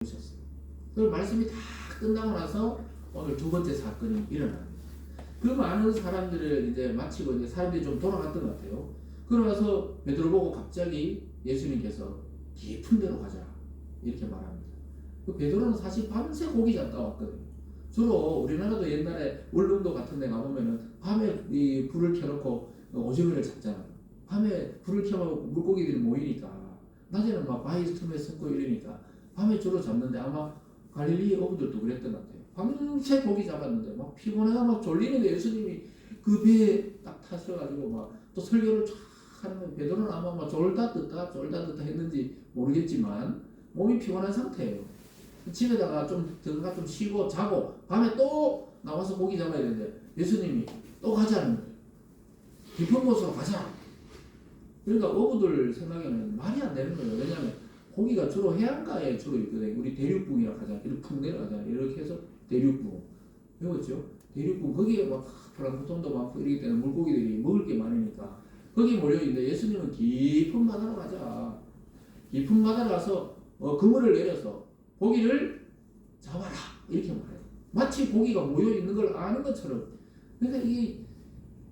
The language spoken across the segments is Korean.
오셨어요. 그 말씀이 다 끝나고 나서 오늘 두 번째 사건이 일어납니다. 그 많은 사람들을 이제 마치고 이제 사람들이 좀 돌아갔던 것 같아요. 그러면서 베드로 보고 갑자기 예수님께서 깊은 데로 가자 이렇게 말합니다. 그 베드로는 사실 밤새 고기 잡다 왔거든요. 주로 우리나라도 옛날에 울릉도 같은 데 가보면은 밤에 이 불을 켜놓고 오징어를 잡잖아요. 밤에 불을 켜면 물고기들이 모이니까 낮에는 막 바위 틈에 숨고 이러니까 밤에 주로 잡는데 아마 갈릴리 어부들도 그랬던 것 같아요. 밤새 고기 잡았는데 막 피곤해가 막 졸리는데 예수님이 그 배에 딱 타셔가지고 막 또 설교를 쫙 하는 베드로는 아마 막 졸다 듣다 했는지 모르겠지만 몸이 피곤한 상태예요. 집에다가 좀 들어가 좀 쉬고 자고 밤에 또 나와서 고기 잡아야 되는데 예수님이 또 가자는 거예요. 깊은 곳으로 가자. 그러니까 어부들 생각에는 말이 안 되는 거예요. 왜냐하면 고기가 주로 해안가에 주로 있거든요. 우리 대륙붕이라고 하잖아요. 이렇게 푹 내려가잖아요. 이렇게 해서 대륙붕 배웠죠? 대륙붕 거기에 막 플랑크톤도 많고 이러기 때문에 물고기들이 먹을 게 많으니까 거기 몰려있는데 예수님은 깊은 바다로 가자. 깊은 바다로 가서 그물을 내려서 고기를 잡아라 이렇게 말해요. 마치 고기가 모여 있는 걸 아는 것처럼. 그러니까 이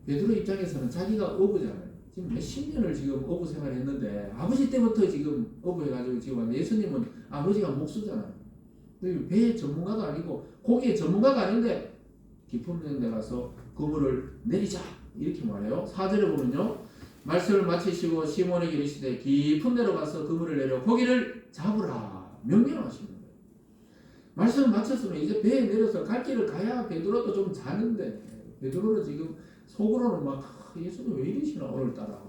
베드로 입장에서는 자기가 어부잖아요. 지금 몇십 년을 지금 어부 생활했는데 아버지 때부터 지금 어부 해가지고 지금 왔는데 예수님은 아버지가 목수잖아요. 배 전문가도 아니고 고기의 전문가가 아닌데 깊은 데 가서 그물을 내리자 이렇게 말해요. 4절에 보면요. 말씀을 마치시고 시몬에게 이르시되 깊은 데로 가서 그물을 내려 고기를 잡으라 명령하시는 거예요. 말씀을 마쳤으면 이제 배에 내려서 갈 길을 가야 베드로도 좀 자는데 베드로는 지금 속으로는 막 예수님 왜 이러시나 오늘따라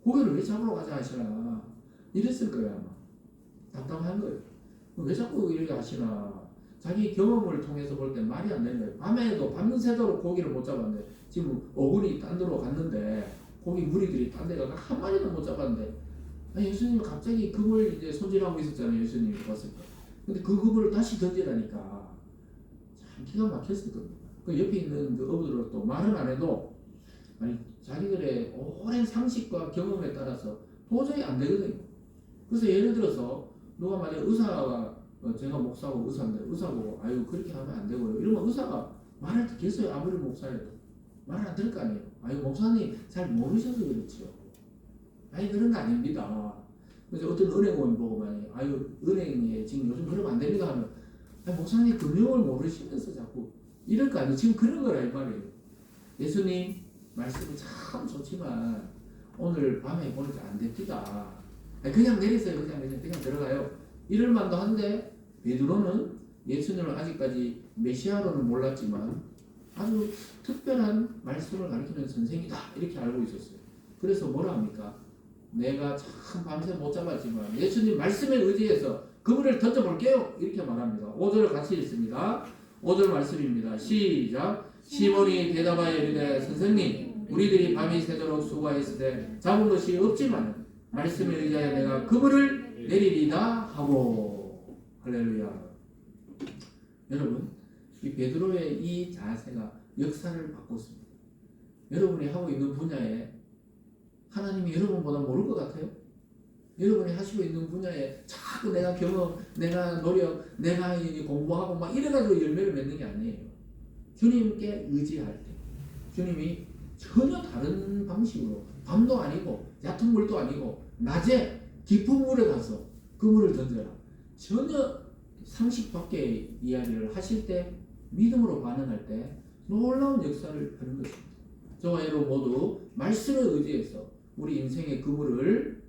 고기를 왜 잡으러 가자 하시나 이랬을 거예요. 아마 답답한 거예요. 왜 자꾸 이렇게 하시나. 자기 경험을 통해서 볼 때 말이 안 되는 거예요. 밤에도 밤새도록 고기를 못 잡았는데 지금 어군이 딴 데로 갔는데 고기 무리들이 딴 데 가서 한 마리도 못 잡았는데 예수님이 갑자기 그걸 이제 손질하고 있었잖아요. 예수님이 봤을 때. 근데 그 그걸 다시 던지라니까 참 기가 막혔을 겁니다. 그 옆에 있는 그 어부들은 또 말은 안 해도 아니 자기들의 오랜 상식과 경험에 따라서 도저히 안 되거든요. 그래서 예를 들어서 누가 만약 의사가 제가 목사고 의사인데 의사 보고 아유 그렇게 하면 안 되고요 이러면 의사가 말을 듣겠어요. 아무리 목사라도 말을 안 들을 거 아니에요. 아유 목사님 잘 모르셔서 그렇죠. 아니 그런 거 아닙니다. 그래서 어떤 은행원 보고 만약에 아유 은행에 지금 요즘 그러면 안 됩니다 하면 아니 목사님 금융을 모르시면서 자꾸 이럴 거 아니에요. 지금 그런 거라 이 말이에요. 예수님 말씀이 참 좋지만 오늘 밤에 보니까 안 됩니다. 그냥 내리세요. 그냥 들어가요. 이럴 만도 한데 베드로는 예수님을 아직까지 메시아로는 몰랐지만 아주 특별한 말씀을 가르치는 선생이다 이렇게 알고 있었어요. 그래서 뭐라 합니까? 내가 참 밤새 못 잡았지만 예수님 말씀에 의지해서 그물을 던져볼게요 이렇게 말합니다. 5절을 같이 읽습니다. 5절 말씀입니다. 시작. 시몬이 대답하여 이르되 선생님 우리들이 밤이 새도록 수고하였으되 잡은 것이 없지만 말씀에 의지하여 내가 그물을 내리리다 하고. 할렐루야. 여러분 이 베드로의 이 자세가 역사를 바꿨습니다. 여러분이 하고 있는 분야에 하나님이 여러분보다 모를 것 같아요? 여러분이 하시고 있는 분야에 자꾸 내가 경험, 내가 노력, 내가 공부하고 막 이래가지고 열매를 맺는 게 아니에요. 주님께 의지할 때 주님이 전혀 다른 방식으로 밤도 아니고 얕은 물도 아니고 낮에 깊은 물에 가서 그물을 던져라. 전혀 상식 밖의 이야기를 하실 때 믿음으로 반응할 때 놀라운 역사를 하는 것입니다. 저와 여러분 모두 말씀에 의지해서 우리 인생의 그물을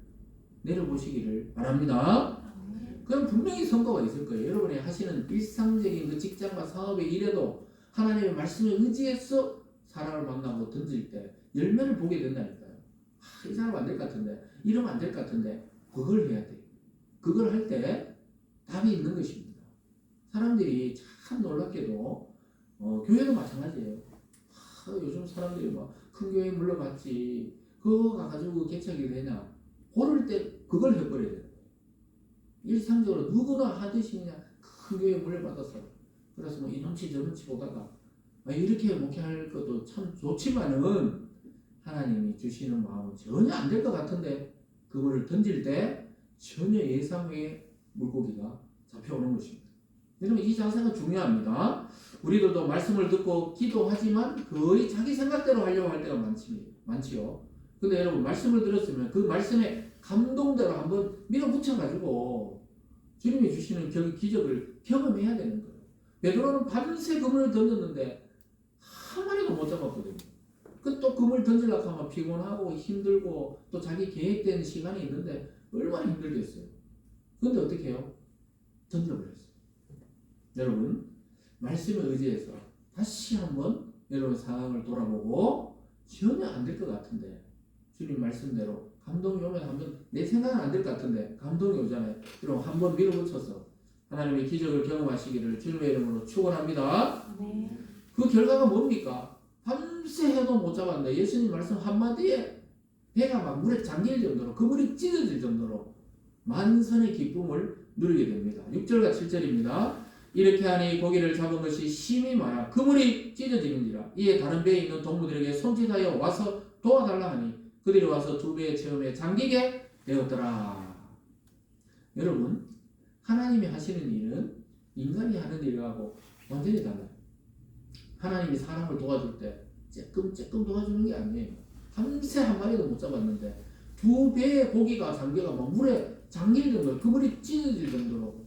내려보시기를 바랍니다. 그럼 분명히 성과가 있을 거예요. 여러분이 하시는 일상적인 그 직장과 사업의 일에도 하나님의 말씀에 의지해서 사람을 만나고 던질 때 열매를 보게 된다니까요. 이 사람 안 될 것 같은데 이러면 안 될 것 같은데 그걸 해야 돼요. 그걸 할 때 답이 있는 것입니다. 사람들이 참 놀랍게도 교회도 마찬가지예요. 요즘 사람들이 막 큰 교회 물러갔지 그거 가지고 개척이 되냐 고를 때 그걸 해버려야 돼요. 일상적으로 누구나 하듯이 그냥 큰 교회에 물려받아서 그래서 뭐 이놈치 저놈치 보다가 이렇게 목회할 것도 참 좋지만은 하나님이 주시는 마음은 전혀 안 될 것 같은데 그거를 던질 때 전혀 예상 외의 물고기가 잡혀오는 것입니다. 여러분 이 자세가 중요합니다. 우리들도 말씀을 듣고 기도하지만 거의 자기 생각대로 하려고 할 때가 많지요. 근데 여러분 말씀을 들었으면 그 말씀에 감동대로 한번 밀어붙여가지고 주님이 주시는 기적을 경험해야 되는 거예요. 베드로는 밤새 그물을 던졌는데 한 마리도 못 잡았거든요. 또 그물 던지려고 하면 피곤하고 힘들고 또 자기 계획된 시간이 있는데 얼마나 힘들겠어요. 근데 어떻게 해요? 던져버렸어요. 여러분 말씀에 의지해서 다시 한번 여러분 상황을 돌아보고 전혀 안 될 것 같은데 주님 말씀대로 감동이 오면 한번 내 생각은 안 될 것 같은데 감동이 오잖아요. 그럼 한번 밀어붙여서 하나님의 기적을 경험하시기를 주님의 이름으로 축원합니다. 네. 그 결과가 뭡니까? 밤새 해도 못 잡았는데 예수님 말씀 한마디에 배가 막 물에 잠길 정도로 그물이 찢어질 정도로 만선의 기쁨을 누리게 됩니다. 6절과 7절입니다. 이렇게 하니 고기를 잡은 것이 심히 많아 그물이 찢어지는지라 이에 다른 배에 있는 동무들에게 손짓하여 와서 도와달라 하니 그들이 와서 두 배의 체험에 잠기게 되었더라. 여러분 하나님이 하시는 일은 인간이 하는 일하고 완전히 달라요. 하나님이 사람을 도와줄 때 쬐끔 도와주는 게 아니에요. 밤새 한 마리도 못 잡았는데 두 배의 고기가 잠겨가 막 물에 잠길 정도로 그물이 찢어질 정도로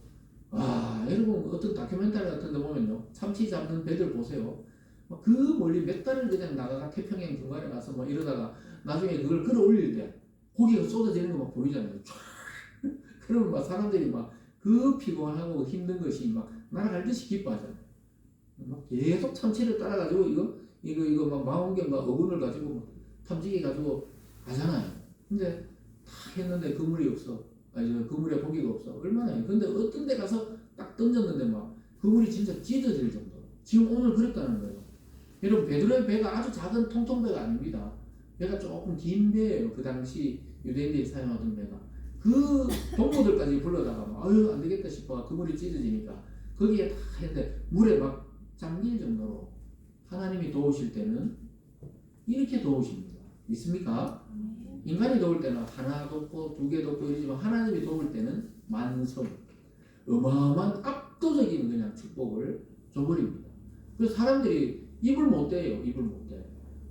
여러분 어떤 다큐멘터리 같은 데 보면요 참치 잡는 배들 보세요. 그 멀리 몇 달을 그냥 나가가 태평양 중간에 가서 뭐 이러다가 나중에 그걸 끌어올릴 때 고기가 쏟아지는 거 막 보이잖아요. 그러면 막 사람들이 막 그 피곤하고 힘든 것이 막 날아갈 듯이 기뻐하잖아요. 막 계속 참치를 따라가지고 이거 막 망원경과 어군을 가지고 탐지기 가지고 가잖아요. 근데 다 했는데 그물이 없어. 그물에 고기가 없어. 얼마나 해. 근데 어떤 데 가서 딱 던졌는데 막 그물이 진짜 찢어질 정도로. 지금 오늘 그랬다는 거예요. 여러분 베드로의 배가 아주 작은 통통배가 아닙니다. 배가 조금 긴 배예요. 그 당시 유대인들이 사용하던 배가. 그 동무들까지 불러다가 막 안 되겠다 싶어 그물이 찢어지니까 거기에 다 했는데 물에 막 잠길 정도로 하나님이 도우실 때는 이렇게 도우십니다. 믿습니까? 인간이 도울 때는 하나 돕고 두 개 돕고 이러지만 하나님이 도울 때는 만성 어마어마한 압도적인 그냥 축복을 줘버립니다. 그래서 사람들이 입을 못 대요. 입을 못 대.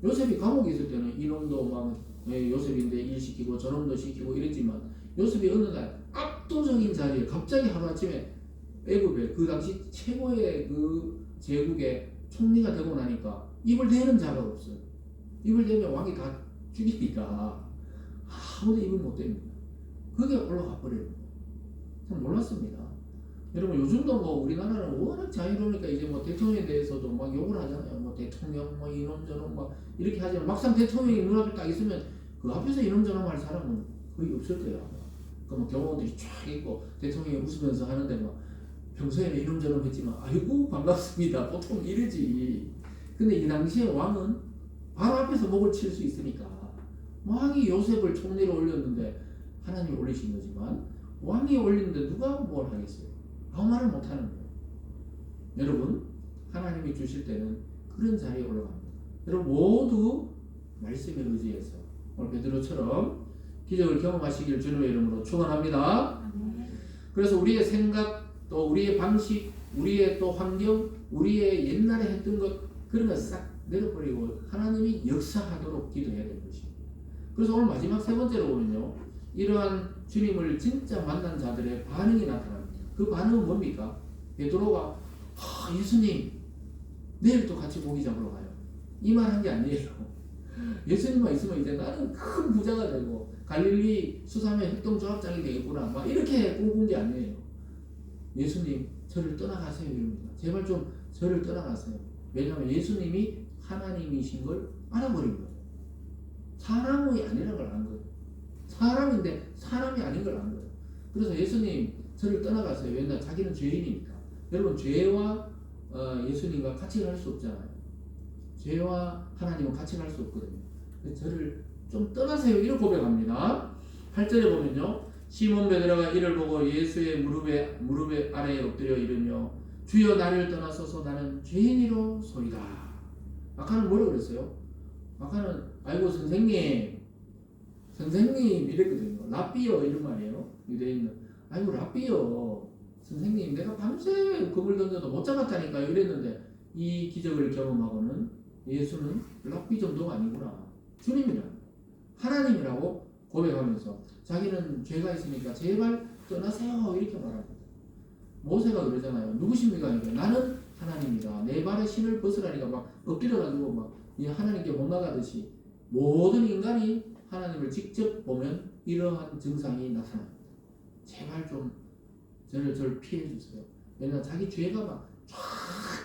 요셉이 감옥에 있을 때는 이놈도 막 요셉인데 일 시키고 저놈도 시키고 이랬지만 요셉이 어느 날 압도적인 자리에 갑자기 하루아침에 애굽의 그 당시 최고의 그 제국의 총리가 되고 나니까 입을 대는 자가 없어요. 입을 대면 왕이 다 죽이니까 아무도 입을 못 댑니다. 그게 올라가 버려요. 참 놀랐습니다. 여러분 요즘도 뭐 우리나라는 워낙 자유로우니까 이제 뭐 대통령에 대해서도 막 욕을 하잖아요. 뭐 대통령 뭐 이놈 저놈 막 이렇게 하지만 막상 대통령이 눈앞에 딱 있으면 그 앞에서 이놈 저놈 할 사람은 거의 없을 거예요. 그 경호원들이 쫙 있고 대통령이 웃으면서 하는데 막 평소에는 이놈 저놈 했지만 아이고 반갑습니다. 보통 이러지. 근데 이 당시에 왕은 바로 앞에서 목을 칠 수 있으니까 왕이 요셉을 총리로 올렸는데 하나님이 올리신 거지만 왕이 올리는데 누가 뭘 하겠어요? 아무 말을 못 하는 거예요. 여러분 하나님이 주실 때는 그런 자리에 올라갑니다. 여러분 모두 말씀에 의지해서 오늘 베드로처럼 기적을 경험하시길 주님의 이름으로 축원합니다. 그래서 우리의 생각 또 우리의 방식 우리의 또 환경 우리의 옛날에 했던 것 그런 거 싹 내려버리고 하나님이 역사하도록 기도해야 되는 것입니다. 그래서 오늘 마지막 세 번째로 보면요 이러한 주님을 진짜 만난 자들의 반응이 나타납니다. 그 반응은 뭡니까? 베드로가 예수님 내일 또 같이 고기 잡으러 가요. 이 말 한 게 아니에요. 예수님만 있으면 이제 나는 큰 부자가 되고 갈릴리 수사면 협동조합장이 되겠구나 막 이렇게 꿈꾼 게 아니에요. 예수님 저를 떠나가세요 이럽니다. 제발 좀 저를 떠나가세요. 왜냐하면 예수님이 하나님이신 걸 알아버린 거예요. 사람이 아니라는 걸 안 거예요. 사람인데 사람이 아닌 걸 안 거예요. 그래서 예수님 저를 떠나가세요. 왜냐하면 자기는 죄인이니까. 여러분 죄와 예수님과 같이 갈 수 없잖아요. 죄와 하나님은 같이 갈 수 없거든요. 저를 좀 떠나세요. 이런 고백합니다. 8절에 보면요. 시몬 베드로가 이를 보고 예수의 무릎에 아래에 엎드려 이르며 주여 나를 떠나소서 나는 죄인이로소이다. 아까는 뭐라고 그랬어요? 아까는 아이고 선생님 이랬거든요. 랍비요 이런 말이에요. 유대인은 아이고 랍비요 선생님 내가 밤새 금을 던져도 못 잡았다니까요 이랬는데 이 기적을 경험하고는 예수는 랍비 정도가 아니구나. 주님이라 하나님이라고 고백하면서 자기는 죄가 있으니까 제발 떠나세요 이렇게 말합니다. 모세가 그러잖아요. 누구십니까? 그러니까 나는 하나님이다. 내 발에 신을 벗으라니까 막 엎드려가지고 막 하나님께 못 나가듯이 모든 인간이 하나님을 직접 보면 이러한 증상이 나타납니다. 제발 좀 저를 피해 주세요. 왜냐면 자기 죄가 막 쫙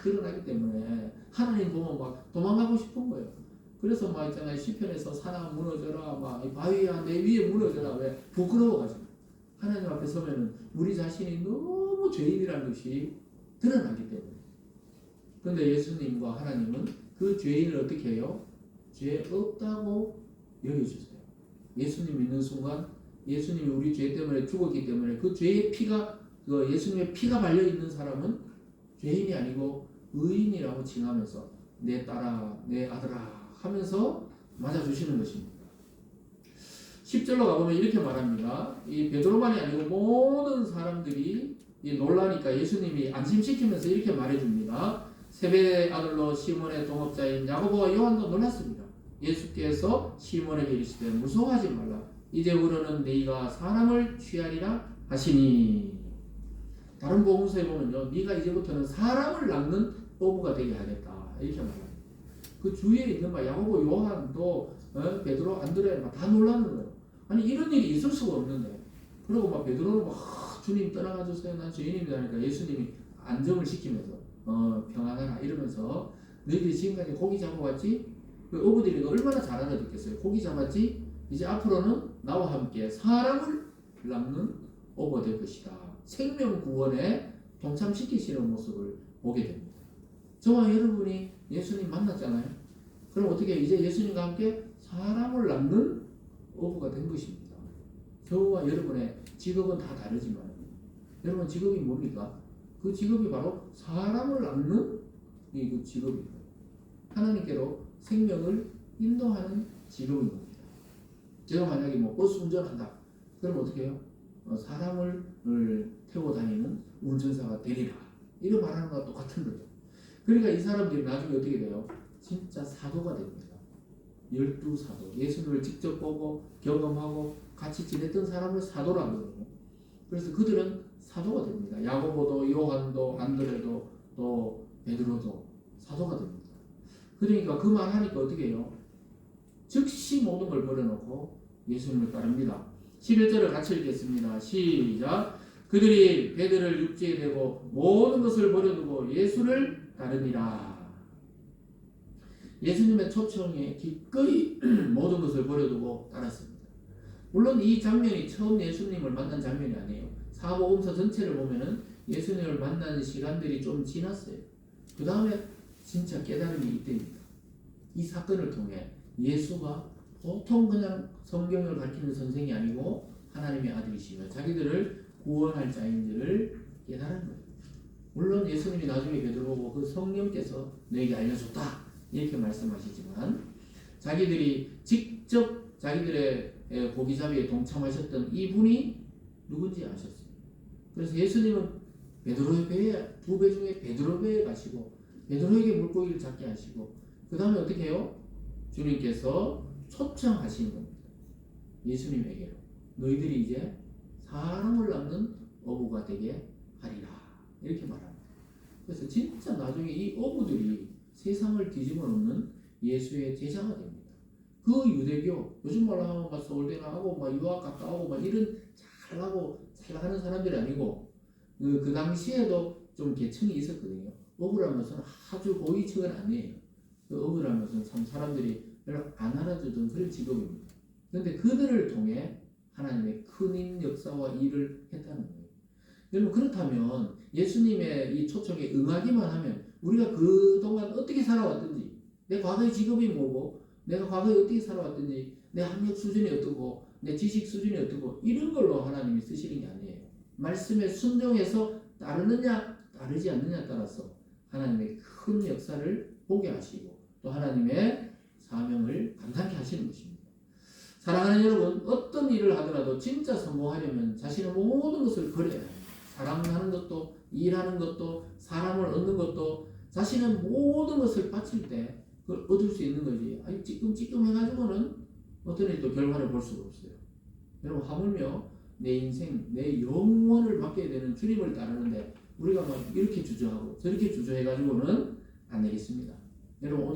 드러나기 때문에 하나님 보면 막 도망가고 싶은 거예요. 그래서 막 있잖아요. 시편에서 산아 무너져라, 막 바위야 내 위에 무너져라. 왜? 부끄러워가지고 하나님 앞에 서면은 우리 자신이 너무 죄인이라는 것이 드러나기 때문에. 그런데 예수님과 하나님은 그 죄인을 어떻게 해요? 죄 없다고 여겨주세요. 예수님 믿는 순간 예수님이 우리 죄 때문에 죽었기 때문에 그 죄의 피가 그 예수님의 피가 발려 있는 사람은 죄인이 아니고 의인이라고 칭하면서 내 딸아 내 아들아 하면서 맞아주시는 것입니다. 10절로 가보면 이렇게 말합니다. 이 베드로만이 아니고 모든 사람들이 놀라니까 예수님이 안심시키면서 이렇게 말해줍니다. 세베의 아들로 시몬의 동업자인 야고보와 요한도 놀랐습니다. 예수께서 시몬에게 이르시되 무서워하지 말라. 이제부로는 네가 사람을 취하리라 하시니. 다른 복음서에 보면요, 네가 이제부터는 사람을 낚는 어부가 되게 하겠다 이렇게 말합니다. 그 주위에 있는 야고보, 요한도 베드로, 안드레 다 놀라는 거예요. 아니 이런 일이 있을 수가 없는데. 그리고 베드로는 주님 떠나가 주세요. 난 죄인입니다. 하니까 예수님이 안정을 시키면서 평안하라 이러면서 너희들이 지금까지 고기 잡아왔지? 그 어부들이 얼마나 잘 알아듣겠어요. 고기 잡았지? 이제 앞으로는 나와 함께 사람을 낚는 어부가 될 것이다. 생명 구원에 동참시키시는 모습을 보게 됩니다. 저와 여러분이 예수님 만났잖아요. 그럼 어떻게 이제 예수님과 함께 사람을 낚는 어부가 된 것입니다. 저와 여러분의 직업은 다 다르지만 여러분 직업이 뭡니까? 그 직업이 바로 사람을 낚는 그 직업입니다. 하나님께로 생명을 인도하는 직업인 겁니다. 제가 만약에 버스 운전한다. 그럼 어떻게 해요? 사람을 태워 다니는 운전사가 되리라. 이런 말하는 거와 똑같은 거죠. 그러니까 이 사람들이 나중에 어떻게 돼요? 진짜 사도가 됩니다. 12사도. 예수님을 직접 보고 경험하고 같이 지냈던 사람을 사도라고 하거든요. 그래서 그들은 사도가 됩니다. 야고보도 요한도 안드레도 또 베드로도 사도가 됩니다. 그러니까 그 말 하니까 어떻게 해요? 즉시 모든 걸 버려놓고 예수님을 따릅니다. 11절을 같이 읽겠습니다. 시작. 그들이 배들을 육지에 대고 모든 것을 버려두고 예수를 따르니라. 예수님의 초청에 기꺼이 모든 것을 버려두고 따랐습니다. 물론 이 장면이 처음 예수님을 만난 장면이 아니에요. 사복음서 전체를 보면은 예수님을 만나는 시간들이 좀 지났어요. 그 다음에 진짜 깨달음이 이때입니다. 이 사건을 통해 예수가 보통 그냥 성경을 가르치는 선생이 아니고 하나님의 아들이시며 자기들을 구원할 자인지를 깨달은 거예요. 물론 예수님이 나중에 베드로보고 그 성령께서 너에게 알려줬다 이렇게 말씀하시지만 자기들이 직접 자기들의 고기잡이에 동참하셨던 이분이 누군지 아셨어요. 그래서 예수님은 베드로의 배에 2배 중에 베드로 배에 가시고 베드로에게 물고기를 잡게 하시고 그 다음에 어떻게 해요? 주님께서 초청하시는 겁니다. 예수님에게로 너희들이 이제 사람을 낚는 어부가 되게 하리라 이렇게 말합니다. 그래서 진짜 나중에 이 어부들이 세상을 뒤집어 놓는 예수의 제자가 됩니다. 그 유대교 요즘 말로 하면 서울대 나가고 유학 갔다 오고 이런 잘하고 살아가는 사람들이 아니고 그 당시에도 좀 계층이 있었거든요. 어부라는 것은 아주 고위층은 아니에요. 어부라는 것은 참 사람들이 별로 안 알아주던 그런 직업입니다. 그런데 그들을 통해 하나님의 큰 역사와 일을 했다는 거예요. 여러분 그렇다면 예수님의 이 초청에 응하기만 하면 우리가 그동안 어떻게 살아왔든지 내 과거의 직업이 뭐고 내가 과거에 어떻게 살아왔든지 내 학력 수준이 어떻고 내 지식 수준이 어떻고 이런 걸로 하나님이 쓰시는 게 아니에요. 말씀에 순종해서 따르느냐 따르지 않느냐에 따라서 하나님의 큰 역사를 보게 하시고 또 하나님의 사명을 감당케 하시는 것입니다. 사랑하는 여러분, 어떤 일을 하더라도 진짜 성공하려면 자신의 모든 것을 버려야 합니다. 사랑하는 것도, 일하는 것도, 사람을 얻는 것도, 자신의 모든 것을 바칠 때 그걸 얻을 수 있는 거지. 아니 찌끔찌끔 해가지고는 어떤 일도 결과를 볼 수가 없어요. 여러분, 하물며 내 인생, 내 영혼을 맡겨야 되는 주님을 따르는데 우리가 막 이렇게 주저하고 저렇게 주저해가지고는 안 되겠습니다. 여러분, 오늘